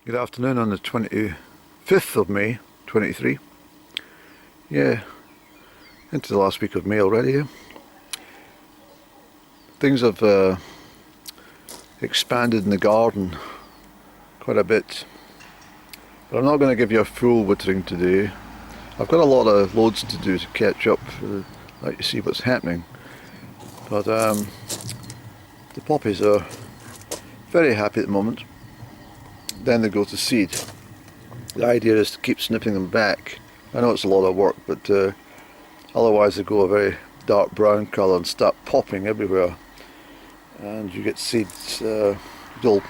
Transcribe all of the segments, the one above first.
Good afternoon on the 25th of May 23. Yeah, into the last week of May already. Yeah. Things have expanded in the garden quite a bit, but I'm not going to give you a full wittering today. I've got a lot of loads to do to catch up, let you see what's happening. But the poppies are very happy at the moment. Then they go to seed. The idea is to keep snipping them back. I know it's a lot of work, but otherwise they go a very dark brown colour and start popping everywhere. And you get seeds, they'll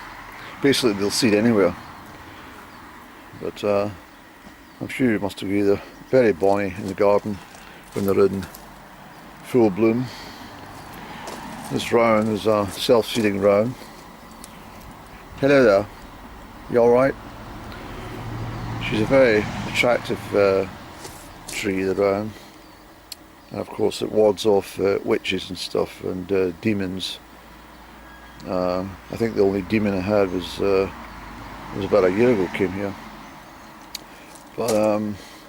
seed anywhere. But I'm sure you must agree they're very bonny in the garden when they're in full bloom. This round is a self-seeding round. Hello there. You alright? She's a very attractive tree, the round. And of course it wards off witches and stuff and demons. I think the only demon I had was about a year ago came here. But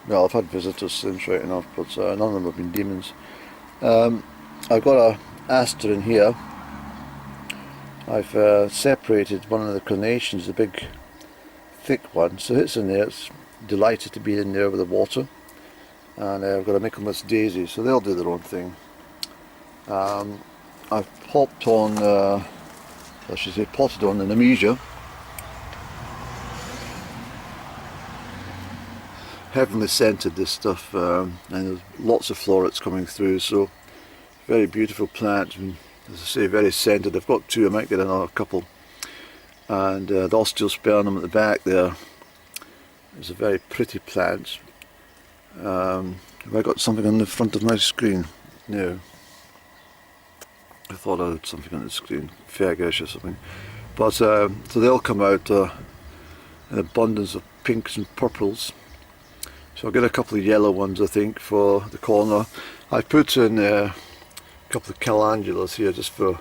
well, I've had visitors since, right enough, but none of them have been demons. I've got a aster in here. I've separated one of the carnations, the big thick one, so it's in there. It's delighted to be in there with the water, and I've got to make them this daisy, so they'll do their own thing. I've popped on, I should say potted on the Nemesia. Heavenly scented, this stuff, and there's lots of florets coming through, so very beautiful plant, and as I say, very scented. I've got two, I might get another couple. And the osteospermum at the back there is a very pretty plant. Have I got something on the front of my screen? No. I thought I had something on the screen, Fergus or something. But so they'll come out in abundance of pinks and purples. So I'll get a couple of yellow ones, I think, for the corner. I put in a couple of calendulas here just for,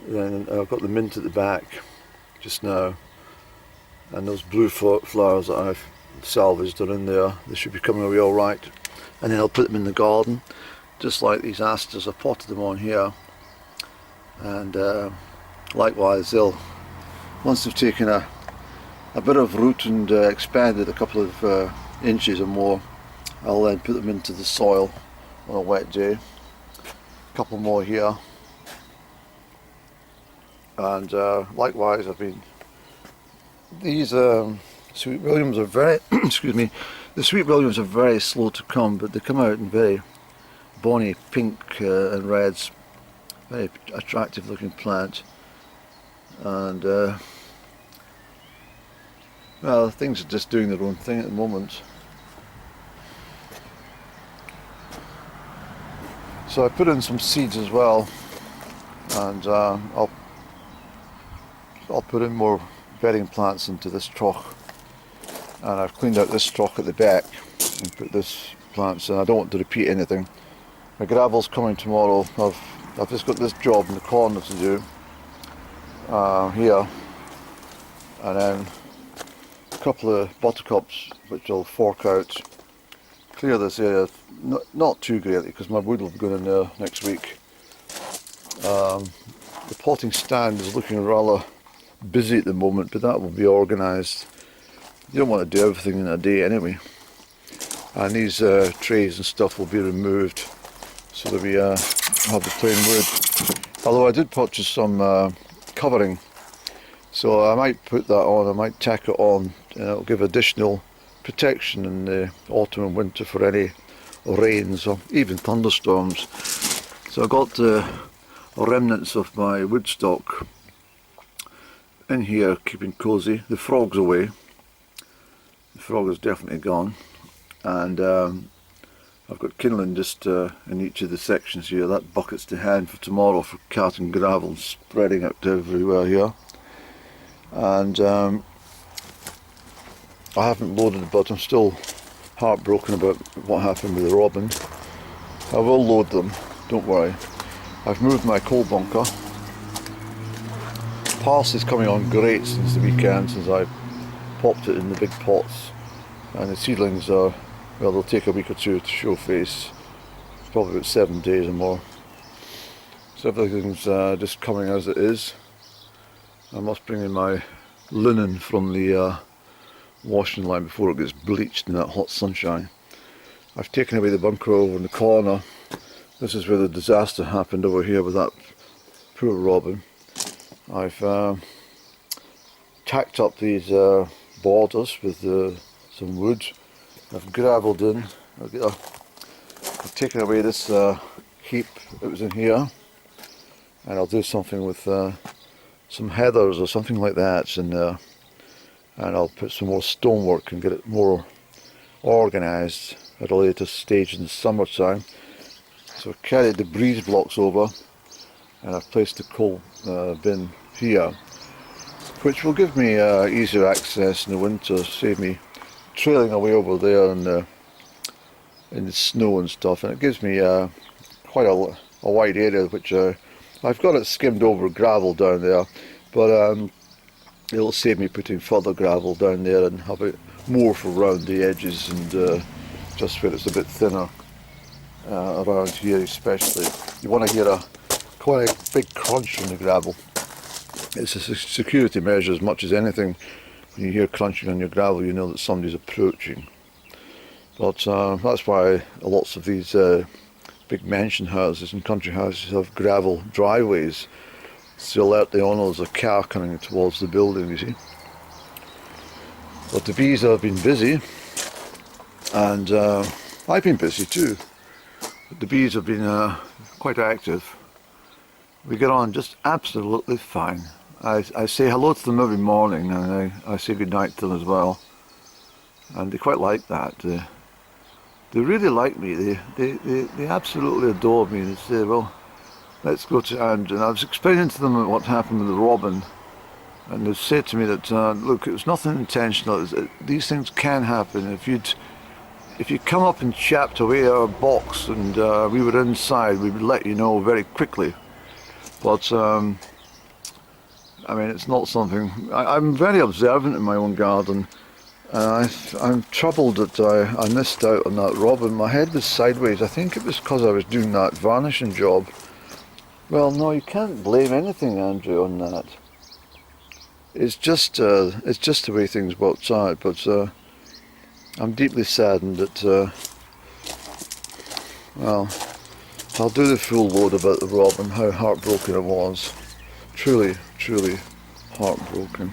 then I've got the mint at the back just now, and those blue flowers that I've salvaged are in there. They should be coming away alright, and then I'll put them in the garden just like these asters. I potted them on here, and likewise they'll, once they've taken a bit of root and expanded a couple of inches or more, I'll then put them into the soil on a wet day. A couple more here. And likewise, these sweet williams are very, excuse me, the sweet williams are very slow to come, but they come out in very bonny pink and reds, very attractive looking plant. And well, things are just doing their own thing at the moment. So I put in some seeds as well, and I'll put in more bedding plants into this trough, and I've cleaned out this trough at the back and put this plants in. I don't want to repeat anything. My gravel's coming tomorrow. I've just got this job in the corner to do here, and then a couple of buttercups which I'll fork out, clear this area, not too greatly because my wood will be going in there next week. The potting stand is looking rather busy at the moment, but that will be organised. You don't want to do everything in a day anyway. And these trays and stuff will be removed so that we have the plain wood. Although I did purchase some covering, so I might put that on, I might tack it on, and it'll give additional protection in the autumn and winter for any rains or even thunderstorms. So I got remnants of my woodstock in here, keeping cosy. The frog's away. The frog is definitely gone, and I've got kindling just in each of the sections here. That bucket's to hand for tomorrow for carting gravel, spreading out everywhere here. And I haven't loaded, but I'm still heartbroken about what happened with the robin. I will load them, don't worry. I've moved my coal bunker. Parsley's coming on great since the weekend, since I popped it in the big pots, and the seedlings are, well, they'll take a week or two to show face, probably about 7 days or more. So everything's just coming as it is. I must bring in my linen from the washing line before it gets bleached in that hot sunshine. I've taken away the bunker over in the corner. This is where the disaster happened over here with that poor robin. I've tacked up these borders with some wood. I've gravelled in. I've taken away this heap that was in here, and I'll do something with some heathers or something like that in there, and I'll put some more stonework and get it more organised at a later stage in the summertime. So I've carried the breeze blocks over, and I've placed the coal bin here, which will give me easier access in the winter, save me trailing away over there in the snow and stuff, and it gives me quite a wide area, which I've got it skimmed over gravel down there, but it'll save me putting further gravel down there and have it more for around the edges and just where it's a bit thinner around here especially. You want to hear quite a big crunch in the gravel. It's a security measure as much as anything. When you hear crunching on your gravel, you know that somebody's approaching. But that's why lots of these big mansion houses and country houses have gravel driveways to alert the owners of a car coming towards the building, you see. But the bees have been busy, and I've been busy too. But the bees have been quite active. We get on just absolutely fine. I say hello to them every morning, and I say good night to them as well, and they quite like that. They really like me. They absolutely adore me. They say, well, let's go to, and I was explaining to them what happened with the robin, and they said to me that look, it was nothing intentional. These things can happen. If you come up and chapped away our box and we were inside, we would let you know very quickly. But I mean, it's not something. I'm very observant in my own garden. I'm troubled that I missed out on that robin. My head was sideways. I think it was because I was doing that varnishing job. Well, no, you can't blame anything, Andrew, on that. It's just the way things worked out. But I'm deeply saddened that. Well, I'll do the full load about the robin. How heartbroken it was. Truly, truly heartbroken.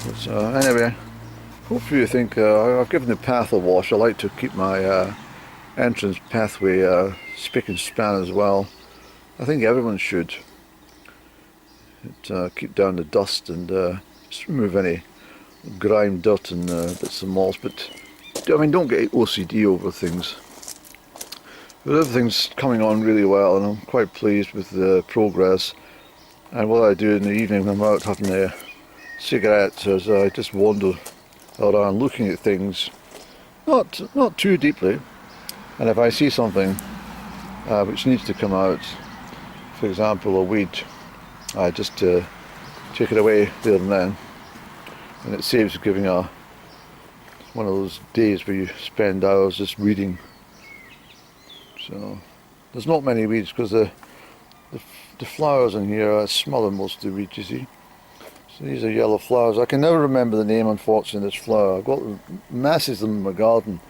But anyway, hopefully you think I've given the path a wash. I like to keep my entrance pathway spick and span as well. I think everyone should. Keep down the dust and just remove any grime, dirt and bits of moss. But I mean, don't get OCD over things. But everything's coming on really well, and I'm quite pleased with the progress. And what I do in the evening when I'm out having a cigarette is I just wander around looking at things, not too deeply. And if I see something which needs to come out, for example a weed, I just take it away there and then, and it saves giving one of those days where you spend hours just weeding. So there's not many weeds because the flowers in here smother most of the weeds, you see. So these are yellow flowers. I can never remember the name, unfortunately, of this flower. I've got masses of them in my garden.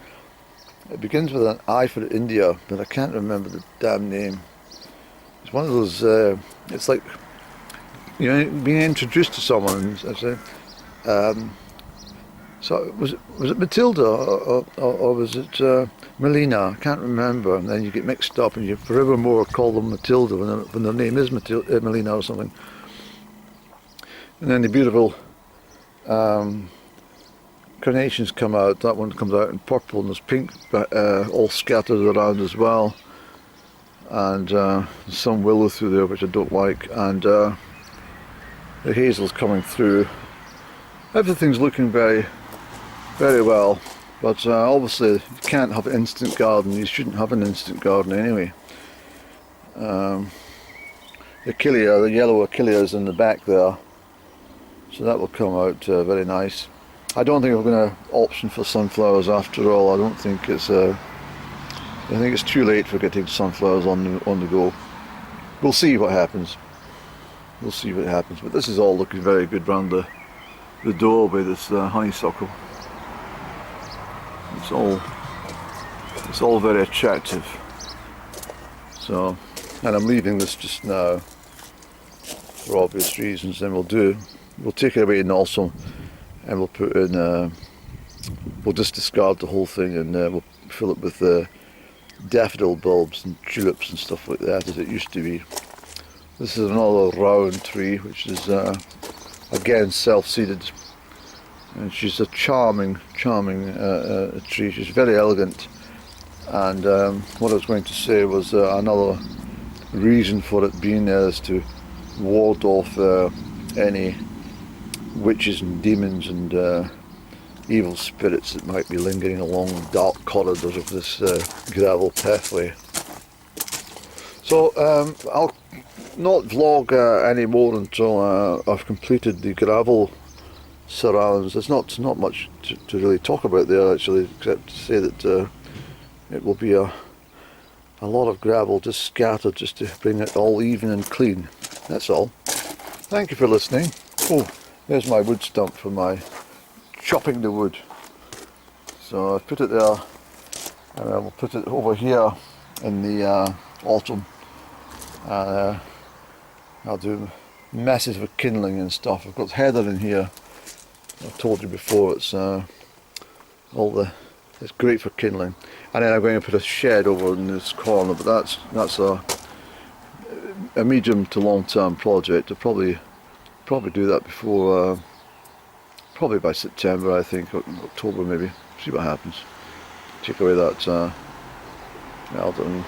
It begins with an I for India, but I can't remember the damn name. It's one of those, it's like, you know, being introduced to someone and say, so was it Matilda or was it Melina? I can't remember. And then you get mixed up and you forevermore call them Matilda when their name is Melina or something. And then the beautiful carnations come out. That one comes out in purple and there's pink all scattered around as well. And some willow through there which I don't like. And the hazel's coming through. Everything's looking very, very well. But obviously you can't have an instant garden. You shouldn't have an instant garden anyway. The yellow achillea is in the back there. So that will come out very nice. I don't think we're going to option for sunflowers after all. I don't think it's I think it's too late for getting sunflowers on the go. We'll see what happens. We'll see what happens. But this is all looking very good round the doorway, this honeysuckle. It's all very attractive. So, and I'm leaving this just now for obvious reasons. Then we'll take it away and also, and we'll put in, we'll just discard the whole thing and we'll fill it with daffodil bulbs and tulips and stuff like that, as it used to be. This is another round tree, which is again self-seeded, and she's a charming tree. She's very elegant. And what I was going to say was another reason for it being there is to ward off any witches and demons and evil spirits that might be lingering along the dark corridors of this gravel pathway. So I'll not vlog anymore until I've completed the gravel surrounds. There's not much to really talk about there actually, except to say that it will be a lot of gravel just scattered just to bring it all even and clean. That's all. Thank you for listening. Oh, there's my wood stump for my chopping the wood. So I've put it there, and I will put it over here in the autumn. I'll do masses of kindling and stuff. I've got heather in here. I've told you before, it's it's great for kindling. And then I'm going to put a shed over in this corner, but that's a medium to long term project. I'll probably do that before, probably by September, I think, October maybe. See what happens. Take away that and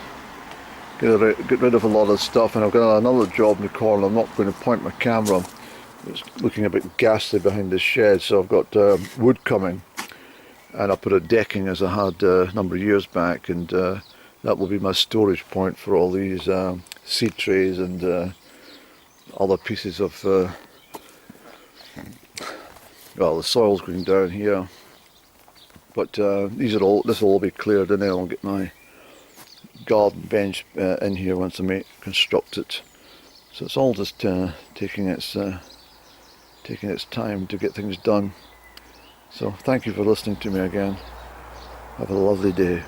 get rid of a lot of stuff. And I've got another job in the corner. I'm not going to point my camera. It's looking a bit ghastly behind this shed, so I've got wood coming. And I put a decking as I had a number of years back, and that will be my storage point for all these seed trays and other pieces of well, the soil's going down here, but this will all be cleared, and then I'll get my garden bench in here once I construct it. So it's all just taking its time to get things done. So thank you for listening to me again. Have a lovely day.